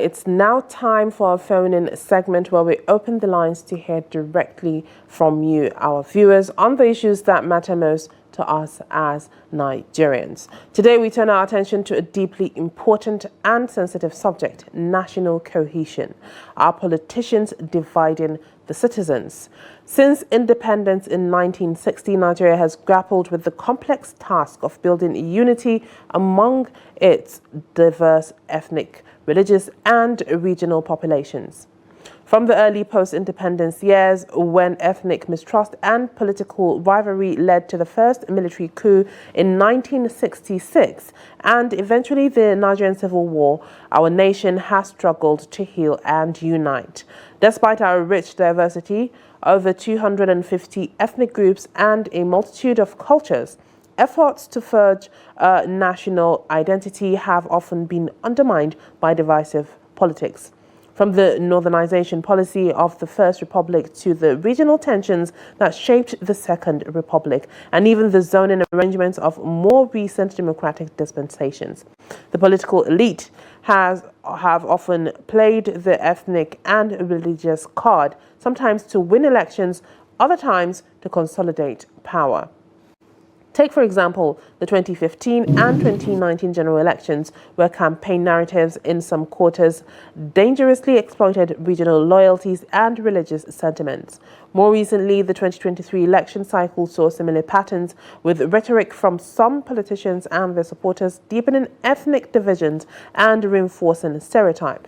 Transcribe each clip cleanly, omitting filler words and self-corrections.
it's now time for our phone-in segment where we open the lines to hear directly from you, our viewers, on the issues that matter most to us as Nigerians. Today, we turn our attention to a deeply important and sensitive subject: national cohesion. Our politicians dividing the citizens. Since independence in 1960, Nigeria has grappled with the complex task of building unity among its diverse ethnic, religious, and regional populations. From the early post-independence years, when ethnic mistrust and political rivalry led to the first military coup in 1966 and eventually the Nigerian Civil War, our nation has struggled to heal and unite. Despite our rich diversity, over 250 ethnic groups and a multitude of cultures, efforts to forge a national identity have often been undermined by divisive politics. From the northernization policy of the First Republic to the regional tensions that shaped the Second Republic, and even the zoning arrangements of more recent democratic dispensations, the political elite have often played the ethnic and religious card, sometimes to win elections, other times to consolidate power. Take, for example, the 2015 and 2019 general elections, where campaign narratives in some quarters dangerously exploited regional loyalties and religious sentiments. More recently, the 2023 election cycle saw similar patterns, with rhetoric from some politicians and their supporters deepening ethnic divisions and reinforcing stereotype.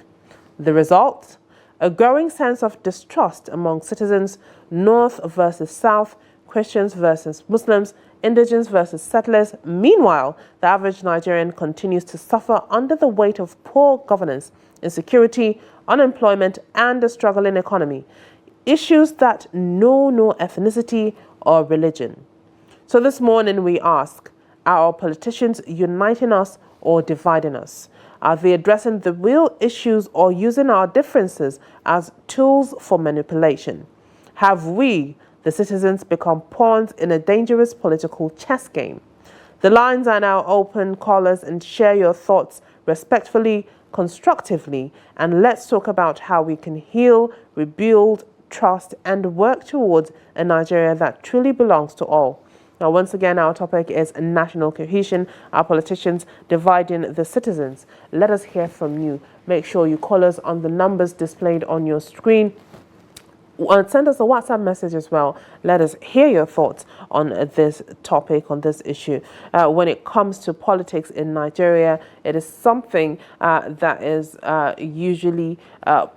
The result? A growing sense of distrust among citizens, North versus South, Christians versus Muslims, indigenous versus settlers. Meanwhile, the average Nigerian continues to suffer under the weight of poor governance, insecurity, unemployment, and a struggling economy. Issues that know no ethnicity or religion. So this morning we ask, are our politicians uniting us or dividing us? Are they addressing the real issues or using our differences as tools for manipulation? Have we, the citizens, become pawns in a dangerous political chess game? The lines are now open. Call us and share your thoughts respectfully, constructively, and let's talk about how we can heal, rebuild, trust, and work towards a Nigeria that truly belongs to all. Now, once again, our topic is national cohesion, our politicians dividing the citizens. Let us hear from you. Make sure you call us on the numbers displayed on your screen. Send us a WhatsApp message as well. Let us hear your thoughts on this topic, on this issue. When it comes to politics in Nigeria, it is something that is usually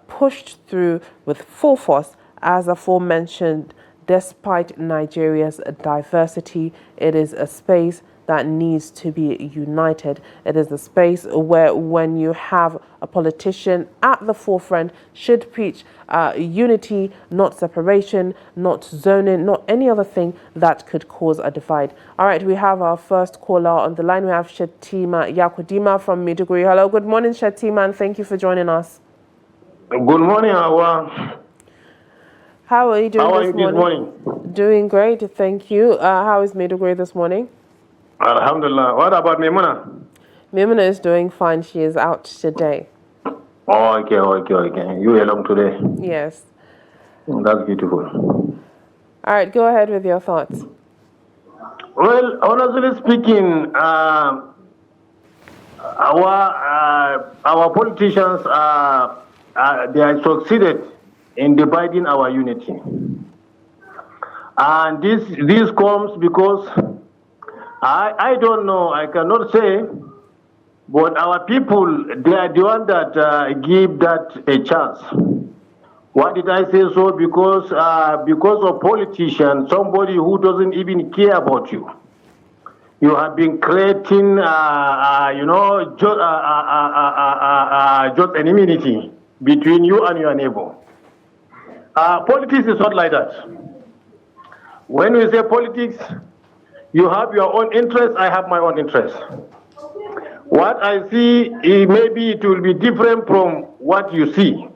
pushed through with full force. As aforementioned, despite Nigeria's diversity, it is a space that needs to be united. It is a space where, when you have a politician at the forefront, should preach unity, not separation, not zoning, not any other thing that could cause a divide. All right, we have our first caller on the line. We have Shetima Yakudima from Maiduguri. Hello, good morning, Shetima, and thank you for joining us. Good morning, Hauwa. How are you doing this morning? Doing great, thank you. How is Maiduguri this morning? Alhamdulillah. What about Maimuna? Maimuna is doing fine. She is out today. Okay. You along today? Yes. That's beautiful. All right, go ahead with your thoughts. Well, honestly speaking, our politicians they have succeeded in dividing our unity, and this comes because I don't know, I cannot say, but our people, they are the one that give that a chance. Why did I say so? Because of politicians, somebody who doesn't even care about you. You have been creating, just enmity between you and your neighbor. Politics is not like that. When we say politics, you have your own interest, I have my own interest. What I see, maybe it will be different from what you see.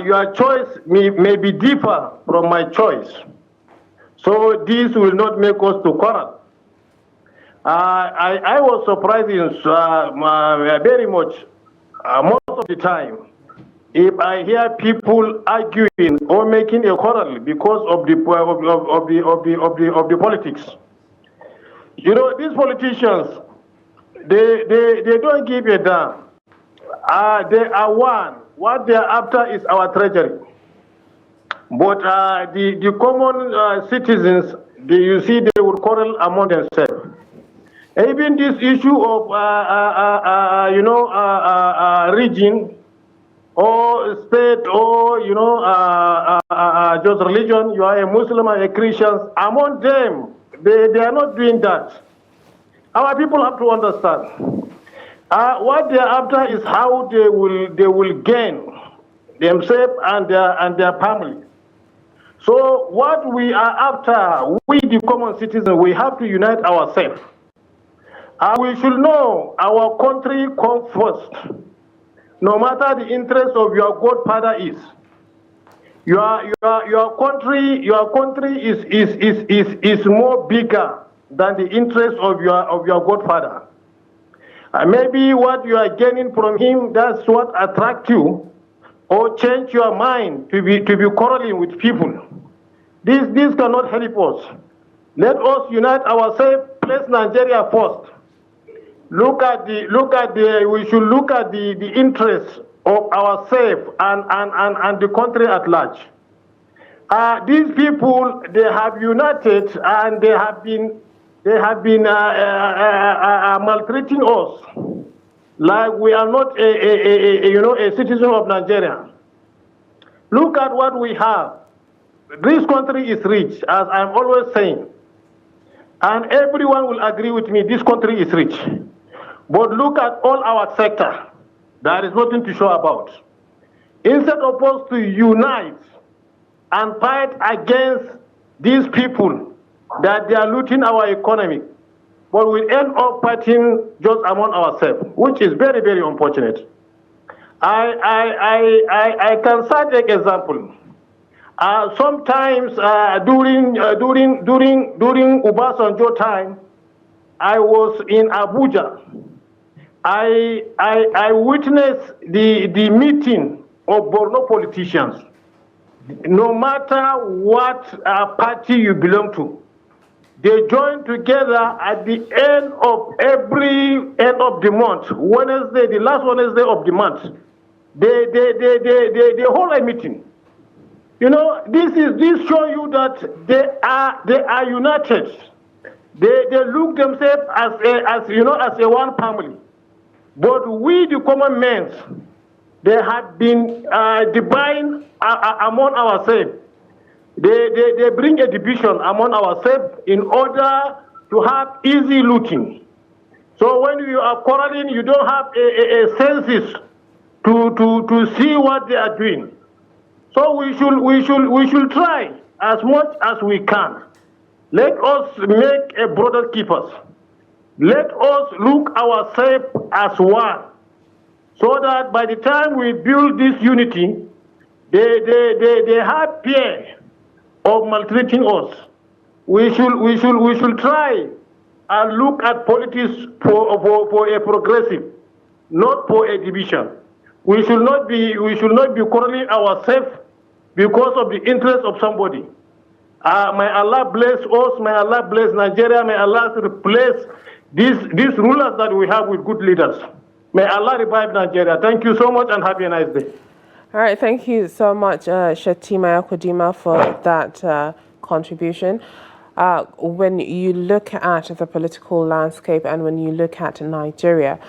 Your choice may be different from my choice. So this will not make us to quarrel. I was surprised very much. Most of the time, if I hear people arguing or making a quarrel because of the politics, you know, these politicians, they don't give a damn. They are one. What they are after is our treasury. But the common citizens, you see, they would quarrel among themselves. Even this issue of region or state or just religion, you are a Muslim or a Christian, among them, they are not doing that. Our people have to understand. What they are after is how they will gain themselves and their family. So what we are after, we the common citizens, we have to unite ourselves. We should know our country comes first. No matter the interest of your godfather is, your country is more bigger than the interest of your godfather. Maybe what you are gaining from him, that's what attracts you, or change your mind to be quarreling with people. This cannot help us. Let us unite ourselves. Place Nigeria first. We should look at the interests of ourselves and the country at large. These people, they have united and they have been maltreating us like we are not a citizen of Nigeria. Look at what we have. This country is rich, as I'm always saying, and everyone will agree with me, this country is rich. But look at all our sector. There is nothing to show about. Instead of us to unite and fight against these people that they are looting our economy, but we end up fighting just among ourselves, which is very, very unfortunate. I can cite an example. Sometimes during Obasanjo time, I was in Abuja. I witnessed the meeting of Borno politicians. No matter what party you belong to, they join together at the end of every end of the month, Wednesday, the last Wednesday of the month. They hold a meeting. You know, this show you that they are united. They look themselves as a one family. But we, the common men, they have been dividing among ourselves. They bring a division among ourselves in order to have easy looting. So when you are quarreling, you don't have a senses to see what they are doing. So we should try as much as we can. Let us make a brother keepers. Let us look ourselves as one, so that by the time we build this unity, they have fear of maltreating us. We should try and look at politics for a progressive, not for a division. We should not be quarreling ourselves because of the interest of somebody. May Allah bless us. May Allah bless Nigeria. May Allah replace these rulers that we have with good leaders. May Allah revive Nigeria. Thank you so much and have a nice day. All right, thank you so much, Shetima Yakodima, for that contribution. When you look at the political landscape and when you look at Nigeria,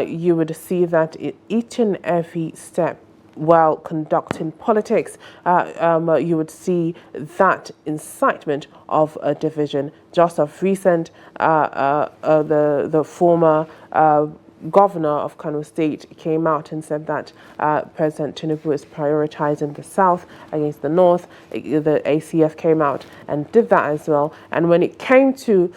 you would see that each and every step while conducting politics, you would see that incitement of a division. Just of recent, the former governor of Kano State came out and said that President Tinubu is prioritizing the South against the North. The ACF came out and did that as well. And when it came to,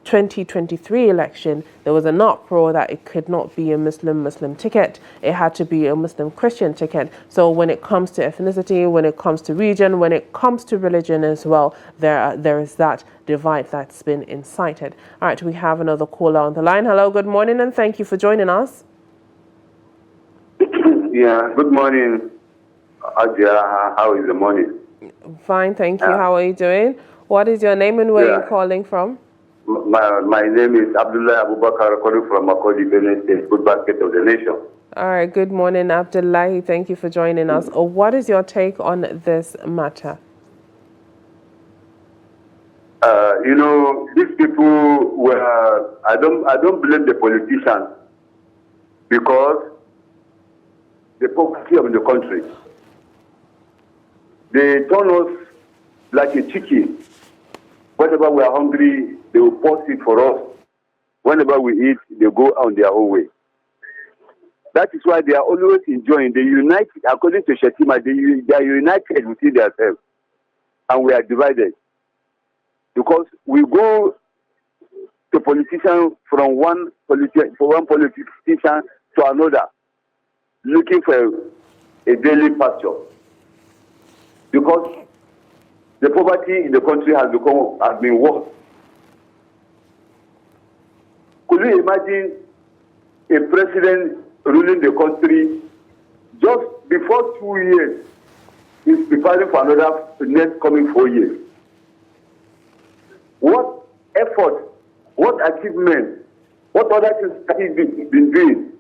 2023 election, there was an uproar that it could not be a Muslim ticket. It had to be a Muslim-Christian ticket. So when it comes to ethnicity, when it comes to region, when it comes to religion as well, there is that divide that's been incited. All right, we have another caller on the line. Hello, good morning, and thank you for joining us. Yeah, good morning, Adia. How is the morning? Fine, thank you. How are you doing? What is your name and where are you calling from? My name is Abdullah Abubakar, calling from Makodi, Benin State, Food Basket of the Nation. All right, good morning, Abdullahi. Thank you for joining us. What is your take on this matter? These people were, I don't blame the politicians because the poverty of the country. They turn us like a chicken. Whenever we are hungry, they will post it for us. Whenever we eat, they go on their own way. That is why they are always enjoying. They unite, according to Shetima, they are united within themselves. And we are divided. Because we go to politicians from one politician to another, looking for a daily pasture. Because the poverty in the country has been worse. Could you imagine a president ruling the country just before 2 years is preparing for another next coming 4 years? What effort, what achievement, what other things has he been doing?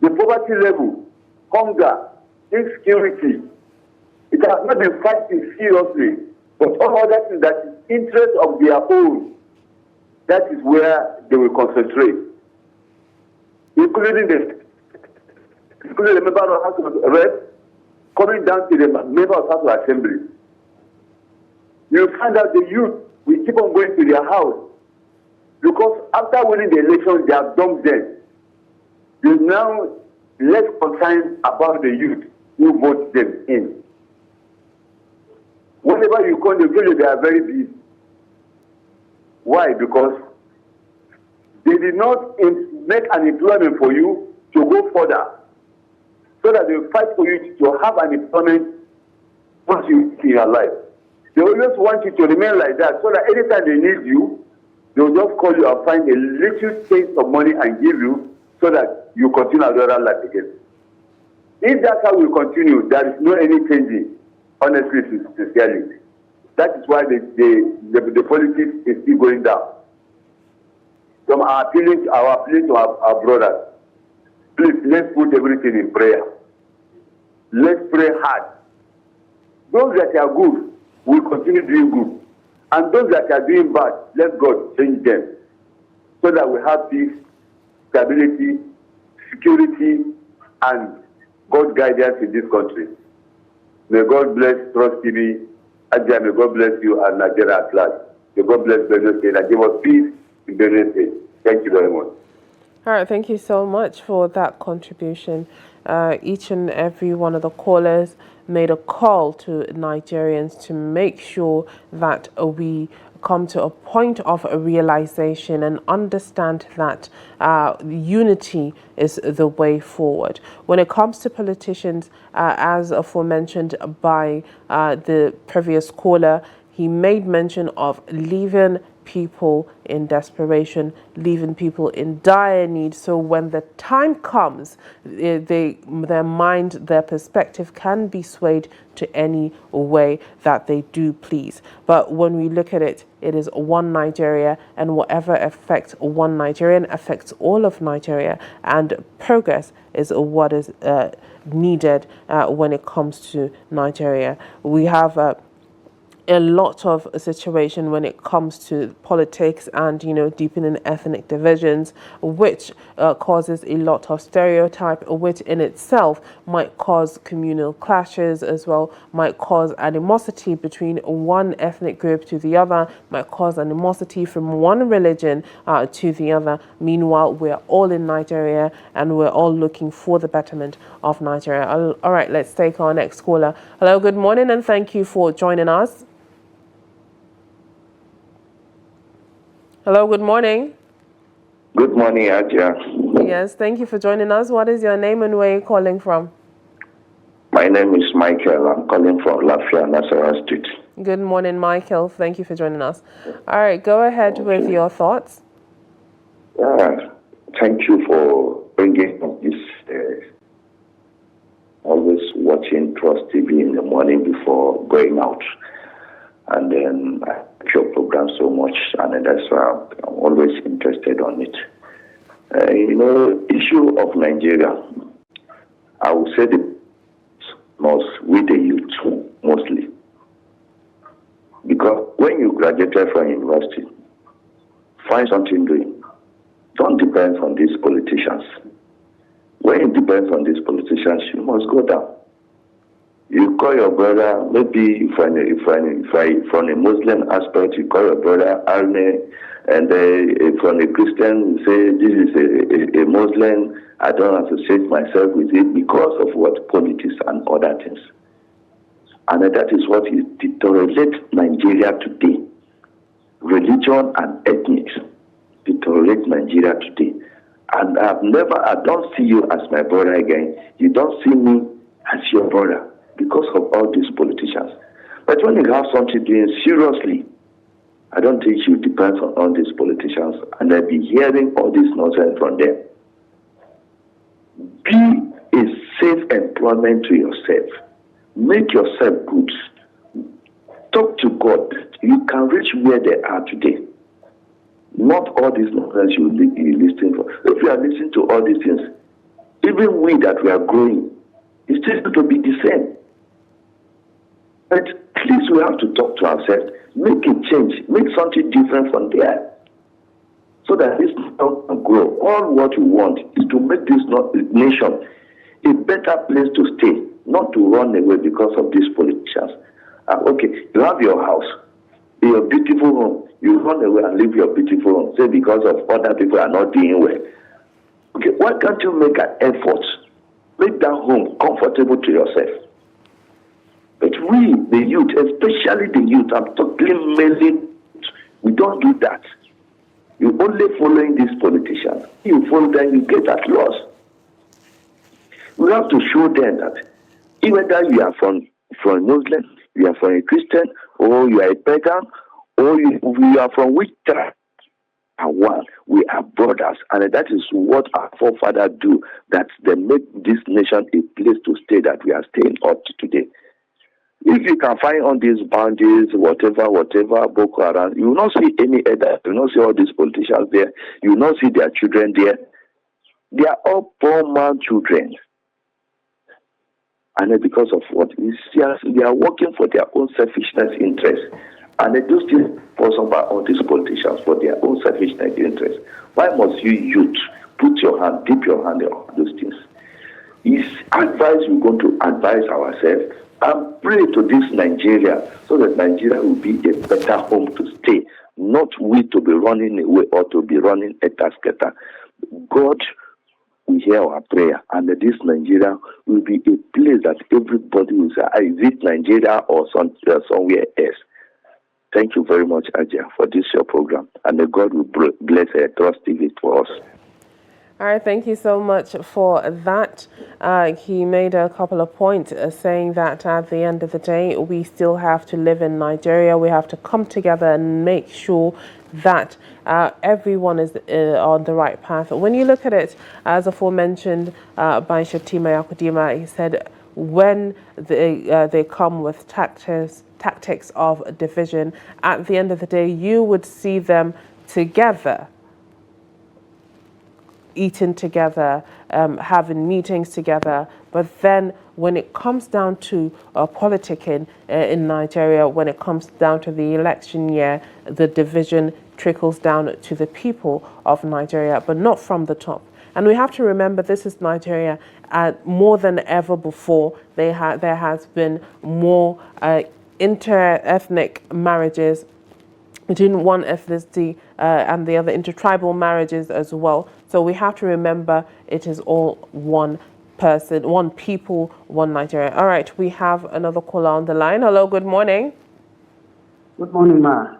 The poverty level, hunger, insecurity, it has not been fighting seriously, but all other things that is interest of their own, that is where they will concentrate. Including the member of the House of Reps, coming down to the member of the House of Assembly. You find out the youth will keep on going to their house because after winning the election, they have dumped them. There's now less concern about the youth who vote them in. Whenever you call, they tell you they are very busy. Why? Because they did not make an employment for you to go further, so that they will fight for you to have an employment once you in your life. They always want you to remain like that, so that anytime they need you, they will just call you and find a little change of money and give you, so that you continue another life again. If that's how we continue, there is no any changing, honestly, sincerely. That is why the politics is still going down. So our appealing to our brothers, please, let's put everything in prayer. Let's pray hard. Those that are good will continue doing good. And those that are doing bad, let God change them. So that we have peace, stability, security, and God guidance in this country. May God bless Trust TV. Ajay, may God bless you and Nigeria at large. May God bless Benin State and give us peace in Benin State. Thank you very much. All right, thank you so much for that contribution. Each and every one of the callers made a call to Nigerians to make sure that we come to a point of a realization and understand that unity is the way forward. When it comes to politicians, as aforementioned by the previous caller, he made mention of leaving people in desperation, leaving people in dire need. So when the time comes, their mind, their perspective can be swayed to any way that they do please. But when we look at it, it is one Nigeria, and whatever affects one Nigerian affects all of Nigeria, and progress is what is needed when it comes to Nigeria. We have a lot of a situation when it comes to politics and, deepening ethnic divisions, which causes a lot of stereotype, which in itself might cause communal clashes as well, might cause animosity between one ethnic group to the other, might cause animosity from one religion to the other. Meanwhile, we're all in Nigeria and we're all looking for the betterment of Nigeria. All right, let's take our next caller. Hello, good morning, and thank you for joining us. Hello, good morning. Good morning, Aja. Yes, thank you for joining us. What is your name and where are you calling from? My name is Michael. I'm calling from Lafia, Nasarawa State. Good morning, Michael. Thank you for joining us. All right, go ahead with your thoughts. Thank you for bringing up this watching Trust TV in the morning before going out. And then I like your program so much, and that's why I'm always interested on it. Issue of Nigeria, I would say the most with the youth, mostly. Because when you graduated from university, find something doing. Don't depend on these politicians. When you depend on these politicians, you must go down. You call your brother, maybe from a Muslim aspect, you call your brother Arne, and from a Christian, you say, this is a Muslim, I don't associate myself with it because of what? Politics and other things. And that is what is deteriorates Nigeria today. Religion and ethnics deteriorate Nigeria today. And I don't see you as my brother again. You don't see me as your brother because of all these politicians. But when you have something doing seriously, I don't think you depend on all these politicians, and I'll be hearing all this nonsense from them. Be a safe employment to yourself. Make yourself good. Talk to God. You can reach where they are today. Not all these nonsense you listen for. If you are listening to all these things, even we that we are growing, it's still going to be the same. But at least we have to talk to ourselves, make a change, make something different from there, so that this nation can grow. All what we want is to make this nation a better place to stay, not to run away because of these politicians. Okay, you have your house, your beautiful home. You run away and leave your beautiful home, say because of other people are not doing well. Okay, why can't you make an effort? Make that home comfortable to yourself. But we, the youth, especially the youth, I'm talking mainly, we don't do that. You're only following these politicians. You follow them, you get at loss. We have to show them that whether you are from Muslim, you are from a Christian, or you are a pagan, or you are from which tribe, one. We are brothers, and that is what our forefathers do, that they make this nation a place to stay that we are staying up to today. If you can find on these boundaries, whatever, Boko Haram, you will not see any other, you will not see all these politicians there, you will not see their children there. They are all poor man children. And because of what? They are working for their own selfishness interest. And they do still person by all these politicians for their own selfishness interest. Why must you youth put your hand, dip your hand in all those things? Is advice we're going to advise ourselves and pray to this Nigeria so that Nigeria will be a better home to stay, not we to be running away or to be running etasketa. God will hear our prayer, and this Nigeria will be a place that everybody will say, is it Nigeria or somewhere else? Thank you very much, Ajay, for this your program, and may God will bless Trust TV for us. All right, thank you so much for that. He made a couple of points saying that at the end of the day, we still have to live in Nigeria. We have to come together and make sure that everyone is on the right path. When you look at it, as aforementioned by Shatima Yakudima, he said when they come with tactics of division, at the end of the day, you would see them together, eating together, having meetings together. But then when it comes down to politicking in Nigeria, when it comes down to the election year, the division trickles down to the people of Nigeria, but not from the top. And we have to remember this is Nigeria. More than ever before, there has been more inter-ethnic marriages between one ethnicity and the other, intertribal marriages as well. So we have to remember it is all one person, one people, one Nigeria. All right, we have another caller on the line. Hello, good morning. Good morning, ma.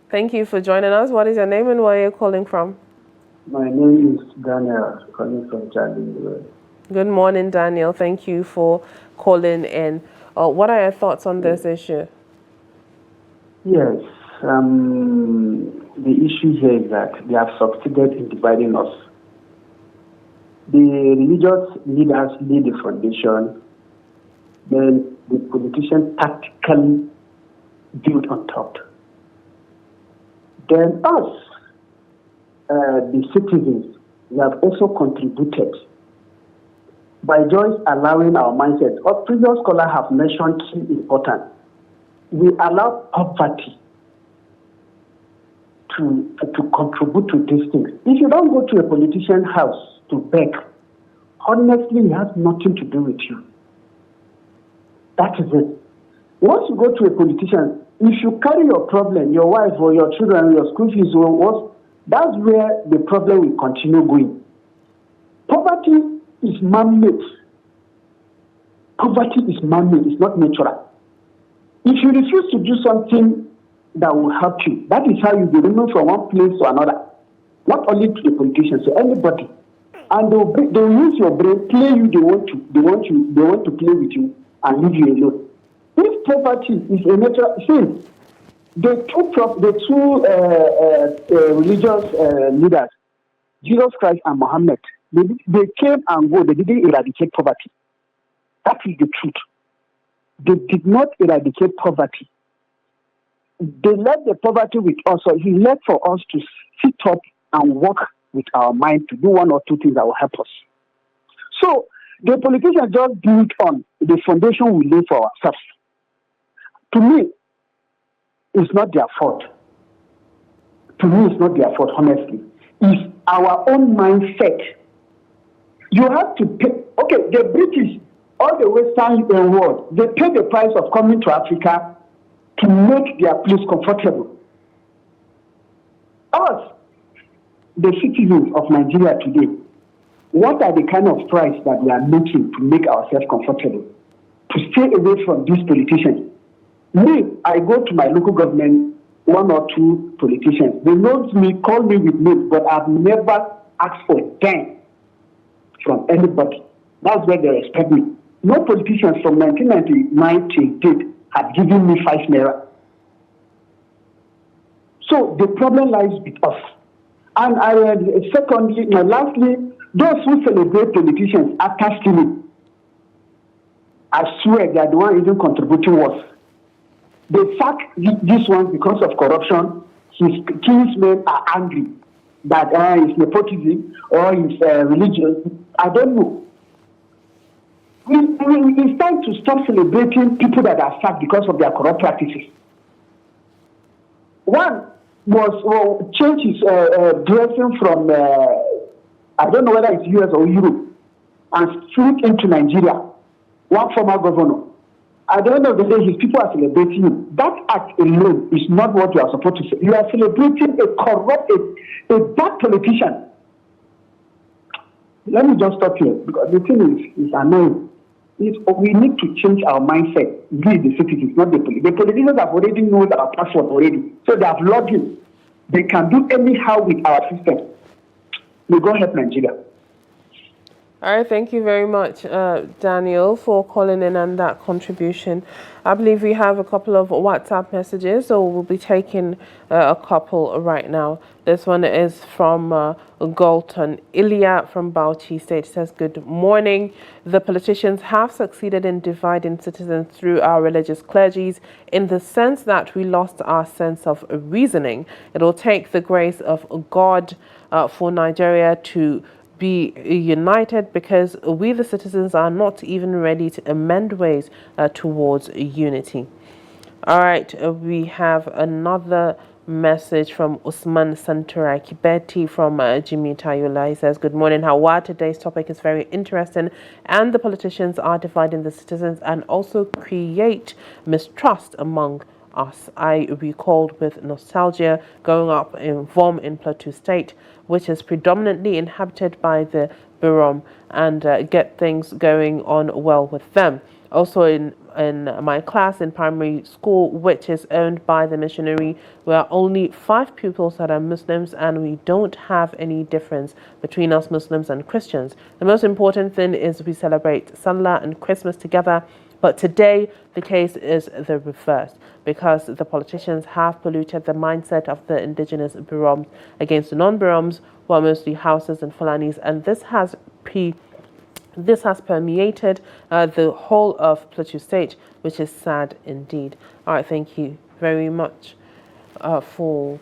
Thank you for joining us. What is your name and where are you calling from? My name is Daniel, calling from Charlie. Good morning, Daniel. Thank you for calling in. What are your thoughts on this issue? Yes. The issue here is that they have succeeded in dividing us. The religious leaders lay the foundation. then the politicians tactically build on top. Then us, the citizens, we have also contributed by just allowing our mindsets. Our previous scholars have mentioned key important. We allow poverty to contribute to these things. If you don't go to a politician's house to beg, honestly, it has nothing to do with you. That is it. Once you go to a politician, if you carry your problem, your wife or your children, your school fees, or what, that's where the problem will continue going. Poverty is man-made. Poverty is man-made, it's not natural. If you refuse to do something that will help you, that is how you be removed from one place to another. Not only to the politicians, to anybody. And they will use your brain, play you, they want to play with you and leave you alone. If poverty is a natural thing, the two religious leaders, Jesus Christ and Muhammad, they came and go. They didn't eradicate poverty. That is the truth. They did not eradicate poverty. They left the poverty with us. So he left for us to sit up and work with our mind to do one or two things that will help us. So the politicians just build on the foundation we lay for ourselves. To me, it's not their fault. To me, it's not their fault, honestly. It's our own mindset. You have to pay. Okay, the British, all the Western world, they pay the price of coming to Africa to make their place comfortable. Us, the citizens of Nigeria today, what are the kind of price that we are making to make ourselves comfortable? To stay away from these politicians. Me, I go to my local government, one or two politicians. They know me, call me with names, but I've never asked for a dime from anybody. That's where they respect me. No politicians from 1999 till date have given me 5 naira. So the problem lies with us. And lastly, those who celebrate politicians after stealing, I swear they are the one even contributing worse. They sack this one because of corruption. His kinsmen are angry that it's nepotism or it's religion. I don't know. It's time to stop celebrating people that are sacked because of their corrupt practices. One was change his dressing from I don't know whether it's US or Europe and flew into Nigeria. One former governor. At the end of the day, his people are celebrating him. That act alone is not what you are supposed to say. You are celebrating a corrupt, a bad politician. Let me just stop here because the thing is annoying. We need to change our mindset. We, the citizens, not the police. The politicians have already known our password already. So they have logged in. They can do anyhow with our system. May God help Nigeria. All right, thank you very much, Daniel, for calling in and that contribution. I believe we have a couple of WhatsApp messages, so we'll be taking a couple right now. This one is from Galton. Ilya from Bauchi State says, good morning. The politicians have succeeded in dividing citizens through our religious clergies in the sense that we lost our sense of reasoning. It will take the grace of God for Nigeria to be united because we the citizens are not even ready to amend ways towards unity. All right, we have another message from Usman Santurai Kibeti from Jimmy Tayola. He says, good morning, Hauwa. Today's topic is very interesting and the politicians are dividing the citizens and also create mistrust among us. I recalled with nostalgia growing up in Vom in Plateau State, which is predominantly inhabited by the Birom, and get things going on well with them. Also in my class in primary school, which is owned by the missionary, we are only 5 pupils that are Muslims and we don't have any difference between us Muslims and Christians. The most important thing is we celebrate Salah and Christmas together. But today, the case is the reverse because the politicians have polluted the mindset of the indigenous Biroms against the non-Biroms, who are mostly Hausas and Fulanis, and this has This has permeated the whole of Plateau State, which is sad indeed. All right, thank you very much for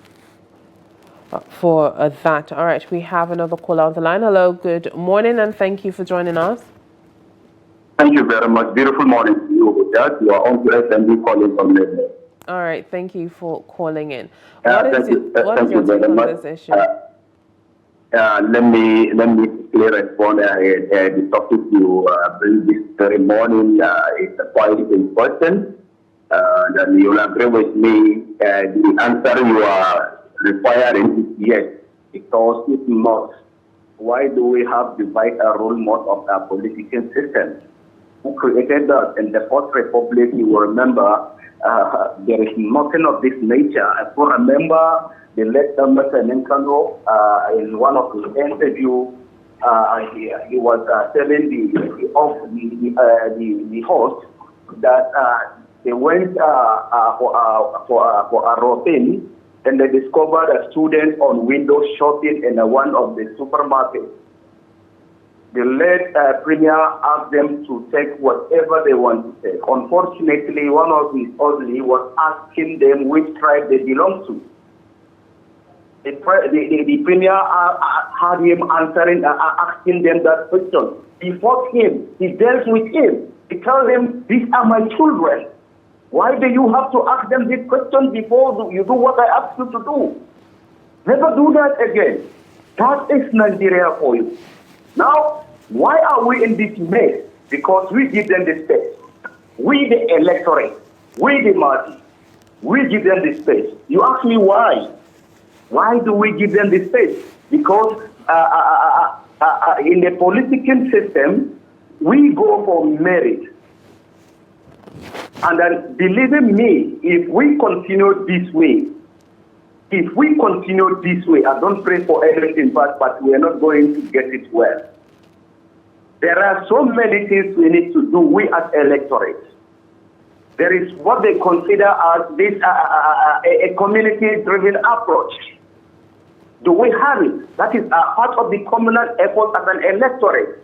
that. All right, we have another caller on the line. Hello, good morning, and thank you for joining us. Thank you very much. Beautiful morning to you, Judge. You are on to SMB calling from Lagos. All right, thank you for calling in. Thank you very much. This issue? Let me quickly respond. The topic you bring this very morning is quite important. Then you'll agree with me. The answer you are requiring is yes, because if not, why do we have the vital role model of our political system? Who created that? In the Fourth Republic, you will remember there is nothing of this nature. I still remember the late Mr. Ninkano in one of his interviews, he was telling the host that they went for a routine, and they discovered a student on window shopping in one of the supermarkets. The late premier asked them to take whatever they want to take. Unfortunately, one of his orderly was asking them which tribe they belong to. The premier had him asking them that question. He fought him. He dealt with him. He told him, "These are my children. Why do you have to ask them this question before you do what I asked you to do? Never do that again." That is Nigeria for you. Now, why are we in this mess? Because we give them the space. We, the electorate, we, the party, we give them the space. You ask me why? Why do we give them the space? Because in the political system, we go for merit. And then, believe me, if we continue this way, I don't pray for everything, but we are not going to get it well. There are so many things we need to do, we as electorate. There is what they consider as this a community-driven approach. Do we have it? That is a part of the communal effort as an electorate.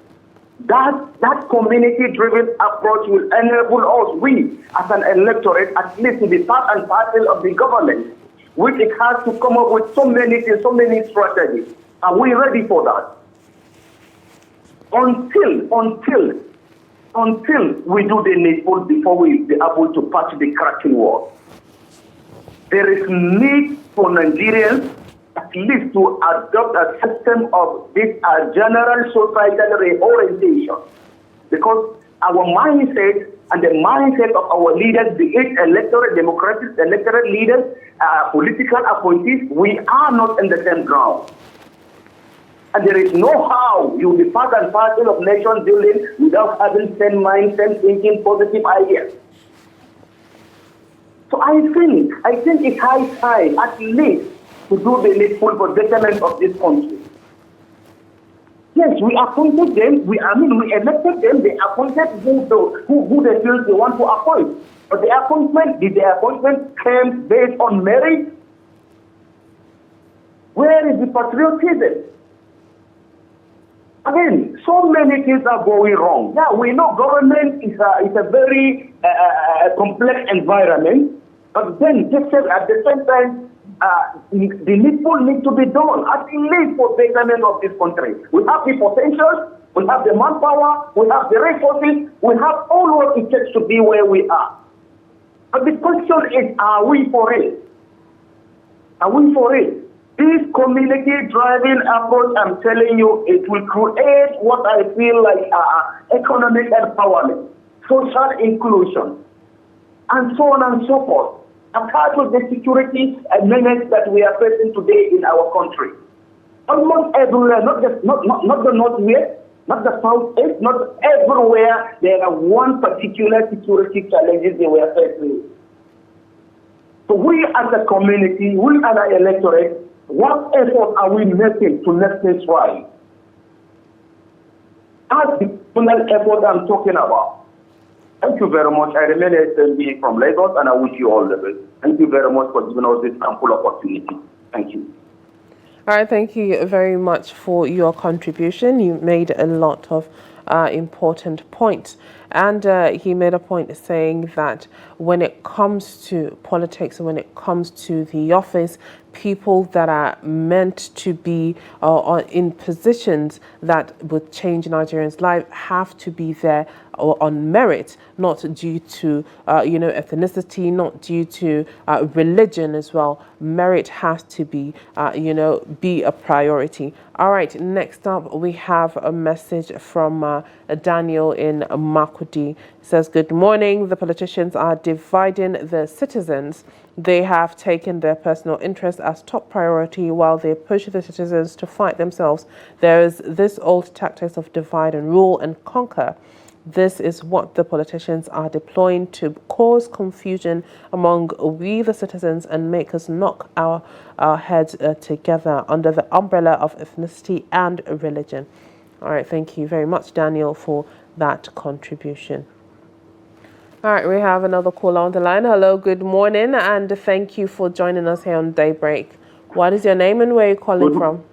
That community-driven approach will enable us, we as an electorate, at least to be part and parcel of the government, which it has to come up with so many things, so many strategies. Are we ready for that? Until we do the needful before we be able to patch the cracking wall. There is need for Nigerians at least to adopt a system of this general societal reorientation. Because our mindset and the mindset of our leaders, be it electoral, democratic electoral leaders, political appointees, we are not in the same ground. And there is no how you will be part and parcel of nation building without having same mind, same thinking, positive ideas. So I think it's high time, at least, to do the needful for betterment of this country. Yes, we appointed them. We elected them. They appointed who they feel they want to appoint. But the appointment came based on merit. Where is the patriotism? Again, so many things are going wrong. Yeah, we know government is a very complex environment, but then at the same time, the needful need to be done, at least for betterment of this country. We have the potential, we have the manpower, we have the resources, we have all what it takes to be where we are. But the question is, are we for it? Are we for it? This community-driving approach, I'm telling you, it will create what I feel like economic empowerment, social inclusion, and so on and so forth. Apart from the security menace that we are facing today in our country. Almost everywhere, not the northwest, not the southeast, not everywhere, there are one particular security challenges they were facing. So we as a community, we as an electorate, what effort are we making to make things right? That's the personal effort I'm talking about. Thank you very much. I remain SMB from Lagos, and I wish you all the best. Thank you very much for giving us this ample opportunity. Thank you. All right, thank you very much for your contribution. You made a lot of important points. And he made a point saying that when it comes to politics, when it comes to the office, people that are meant to be in positions that would change Nigerians' life have to be there on merit, not due to ethnicity, not due to religion as well. Merit has to be be a priority. All right, next up we have a message from Daniel in Makudi. It says, good morning. The politicians are dividing the citizens. They have taken their personal interest as top priority while they push the citizens to fight themselves. There is this old tactics of divide and rule and conquer. This is what the politicians are deploying to cause confusion among we the citizens and make us knock our heads together under the umbrella of ethnicity and religion. All right, thank you very much, Daniel, for that contribution. All right, we have another caller on the line. Hello, good morning, and thank you for joining us here on Daybreak. What is your name and where are you calling from?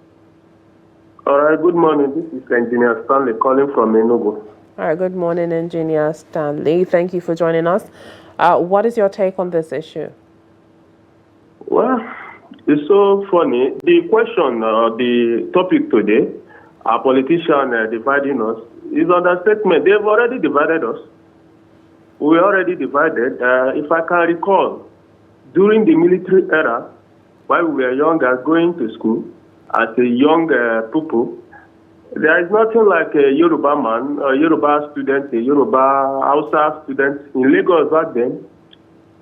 All right, good morning. This is Engineer Stanley calling from Enugu. All right, good morning, Engineer Stanley. Thank you for joining us. What is your take on this issue? Well, it's so funny. The question, the topic today, our politician dividing us, is understatement. They've already divided us. We're already divided. If I can recall, during the military era, while we were younger, going to school, as a young pupil, there is nothing like a Yoruba man, a Yoruba student, a Yoruba Hausa student in Lagos back then.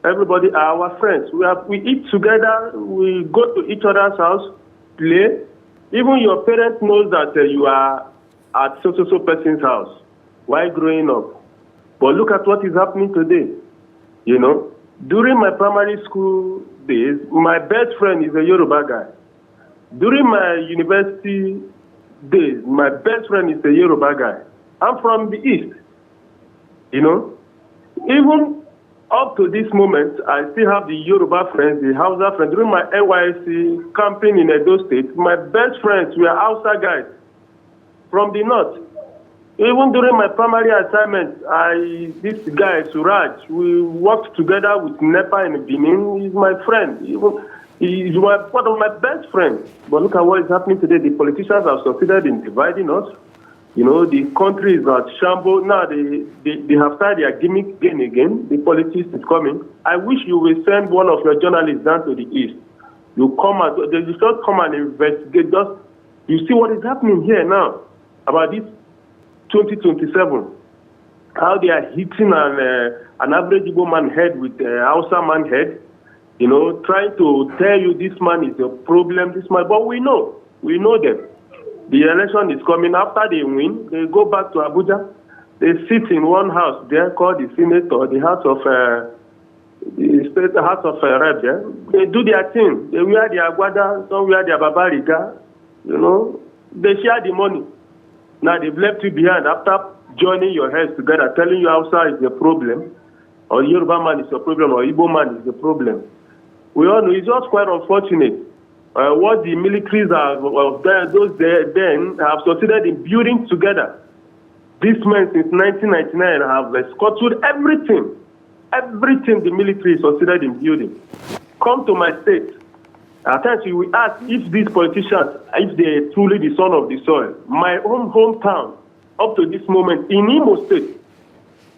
Everybody are our friends. We eat together, we go to each other's house, play. Even your parents knows that you are at so person's house while growing up. But look at what is happening today. You know, during my primary school days, my best friend is a Yoruba guy. During my university days, my best friend is a Yoruba guy. I'm from the East. You know, even up to this moment, I still have the Yoruba friends, the Hausa friends. During my NYSC camping in Edo State, my best friends were Hausa guys from the North. Even during my primary assignment, this guy, Suraj, we worked together with NEPA in Benin. He's my friend. He's one of my best friends. But look at what is happening today. The politicians have succeeded in dividing us. You know, the country is at shambles. Now they have started their gimmick game again. The politics is coming. I wish you will send one of your journalists down to the East. You come and they just come and investigate. You see what is happening here now about this 2027, how they are hitting an average Igbo man head with a Hausa man head, you know, trying to tell you this man is a problem, this man, but we know them. The election is coming. After they win, they go back to Abuja. They sit in one house there called the Senate or the House of the State House of Rep. Yeah? They do their thing. They wear their aguada, some wear their babariga, you know. They share the money. Now they've left you behind after joining your heads together, telling you Hausa is the problem, or Yoruba man is the problem, or Igbo man is the problem. We all know it's just quite unfortunate. What the militaries then have succeeded in building together. These men since 1999 have scuttled everything the military succeeded in building. Come to my state. At times we will ask if these politicians, if they are truly the son of the soil. My own hometown, up to this moment, in Imo State,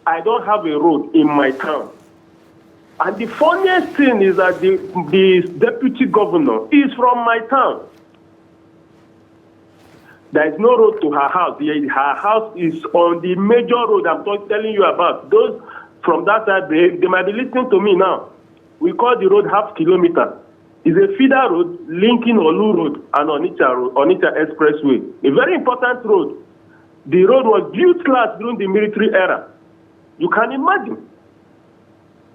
I don't have a road in my town. And the funniest thing is that the deputy governor is from my town. There is no road to her house. Her house is on the major road I'm telling you about. Those from that side, they might be listening to me now. We call the road half kilometer. It's a feeder road linking Olu Road and Onitsha Expressway. A very important road. The road was built last during the military era. You can imagine.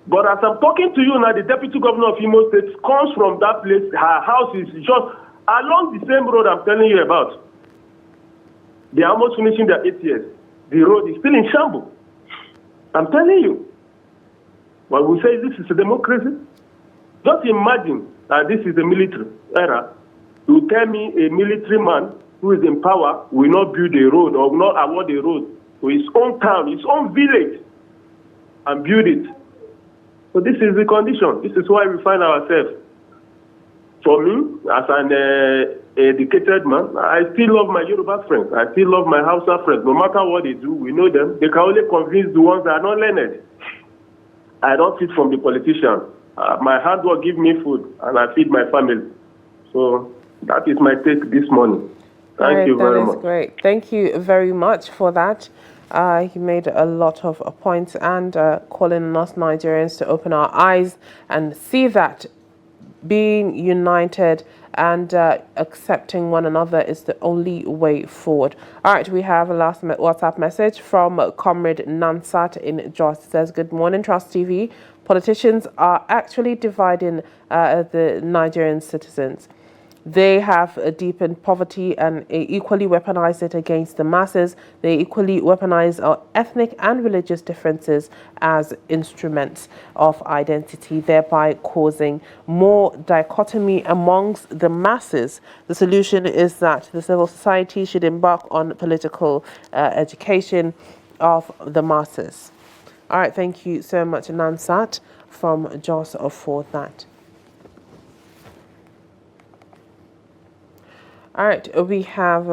But as I'm talking to you now, the deputy governor of Imo State comes from that place. Her house is just along the same road I'm telling you about. They are almost finishing their 8 years. The road is still in shambles. I'm telling you. But we say this is a democracy. Just imagine that this is a military era. You tell me a military man who is in power will not build a road or will not award a road to his own town, his own village, and build it. So this is the condition. This is why we find ourselves. For me, as an educated man, I still love my Yoruba friends. I still love my Hausa friends. No matter what they do, we know them. They can only convince the ones that are not learned. I don't feed from the politicians. My hard work gives me food, and I feed my family. So that is my take this morning. Thank you very much. That is great. Thank you very much for that. He made a lot of points and calling on us Nigerians to open our eyes and see that being united and accepting one another is the only way forward. All right, we have a last WhatsApp message from Comrade Nansat in Jos. It says, good morning, Trust TV. Politicians are actually dividing the Nigerian citizens. They have deepened poverty and equally weaponized it against the masses. They equally weaponize our ethnic and religious differences as instruments of identity, thereby causing more dichotomy amongst the masses. The solution is that the civil society should embark on political education of the masses. All right, thank you so much, Nansat from Jos for that. All right, we have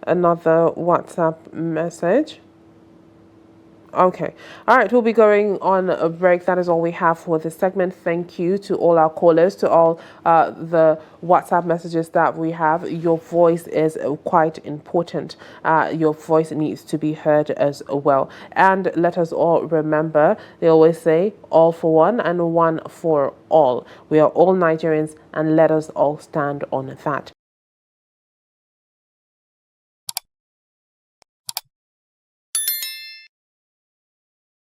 another WhatsApp message. Okay. All right, we'll be going on a break. That is all we have for this segment. Thank you to all our callers, to all the WhatsApp messages that we have. Your voice is quite important. Your voice needs to be heard as well. And let us all remember, they always say, all for one and one for all. We are all Nigerians, and let us all stand on that.